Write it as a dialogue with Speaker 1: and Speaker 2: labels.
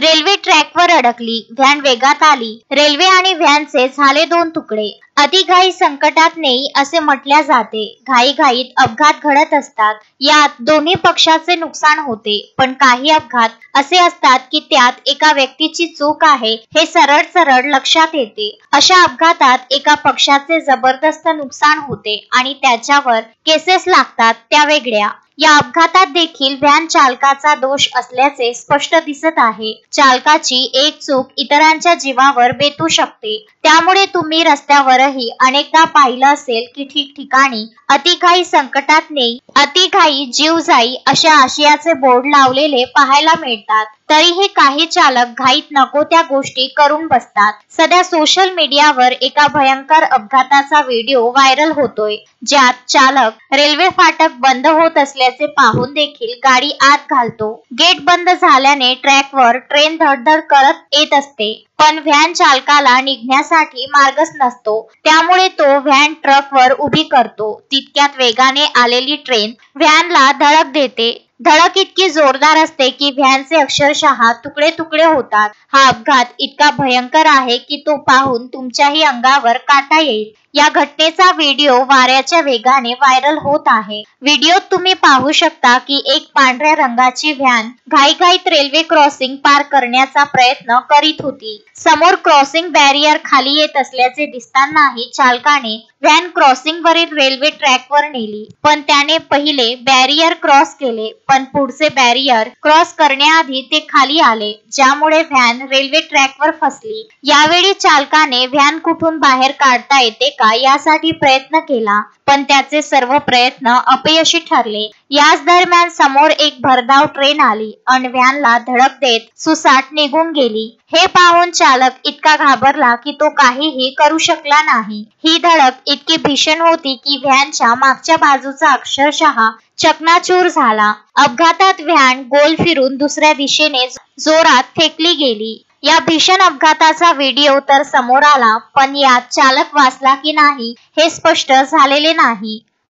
Speaker 1: Railway ट्रॅकवर अडकली, van वेगात आली, रेल्वे आणि व्हॅनचे झाले दोन तुकडे. अतिघाई संकटात नेई असे म्हटल्या जाते. घाईघाईत अपघात घडत असतात. यात दोन्ही पक्षाचे नुकसान होते, पण काही अपघात असे असतात की त्यात एका व्यक्तीची चूक आहे हे सरळ सरळ लक्षात येते. अशा अपघातात एका पक्षाचे जबरदस्त नुकसान होते आणि त्याच्यावर केसेस लागतात त्या वेगळ्या. या अपघातात देखील व्हॅन चालकाचा दोष असल्याचे स्पष्ट दिसत आहे. चालकाची एक चूक इतरांच्या जीवावर बेतू शकते. त्यामुळे तुम्ही रस्त्यावरही अनेकदा पाहिलं असेल की ठिकठिकाणी अतिघाई संकटात नेई, अतिघाई जीव जाई अशा आशयाचे बोर्ड लावलेले पाहायला मिळतात. तरीही काही चालक घाईत नको त्या गोष्टी करून बसतात. सध्या सोशल मीडियावर एका भयंकर अपघाताचा व्हिडिओ व्हायरल होतोय, ज्यात चालक रेल्वे फाटक बंद होत असल्याचे पाहून देखील गाडी आत घालतो. गेट बंद झाल्याने ट्रॅकवर ट्रेन धडधड करत येत असते, पण व्हॅन चालकाला निघण्यासाठी मार्गच नसतो. त्यामुळे तो व्हॅन ट्रकवर उभी करतो. तितक्यात वेगाने आलेली ट्रेन व्हॅनला धडक देते. धडक इतकी जोरदार असते की व्हॅनचे अक्षरशः तुकडे तुकडे होतात. हा अपघात इतका भयंकर आहे की तो पाहून तुमच्याही अंगावर काटा येईल. या घटनेचा व्हिडिओ वाऱ्याच्या वेगाने व्हायरल होत आहे. व्हिडिओत तुम्ही पाहू शकता की एक पांढऱ्या रंगाची व्हॅन घाईघाईत रेल्वे क्रॉसिंग पार करण्याचा प्रयत्न करीत होती. समोर क्रॉसिंग बॅरियर खाली येत असल्याचे दिसतानाही चालकाने व्हॅन क्रॉसिंग वरील रेल्वे ट्रॅकवर नेली, पण त्याने पहिले बॅरियर क्रॉस केले, पण पुढचे बॅरियर क्रॉस करण्याआधी ते खाली आले, ज्यामुळे व्हॅन रेल्वे ट्रॅकवर फसली. यावेळी चालकाने व्हॅन कुठून बाहेर काढता येते का यासाठी प्रयत्न केला, पण त्याचे सर्व प्रयत्न अपयशी ठरले. याच दरम्यान समोर एक भरधाव ट्रेन आली आणि व्हॅनला धडक देत सुसाट निघून गेली. हे पाहून चालक इतका घाबरला की तो काहीही करू शकला नाही. ही धडक इतकी भीषण होती की व्हॅनच्या मागच्या बाजूचा अक्षरशः चकनाचूर झाला. अपघातात व्हॅन गोल फिरून दुसऱ्या दिशेने जोरात फेकली गेली. या भीषण अपघाताचा व्हिडिओ तर समोर आला, पण यात चालक वाचला की नाही हे स्पष्ट झालेले नाही.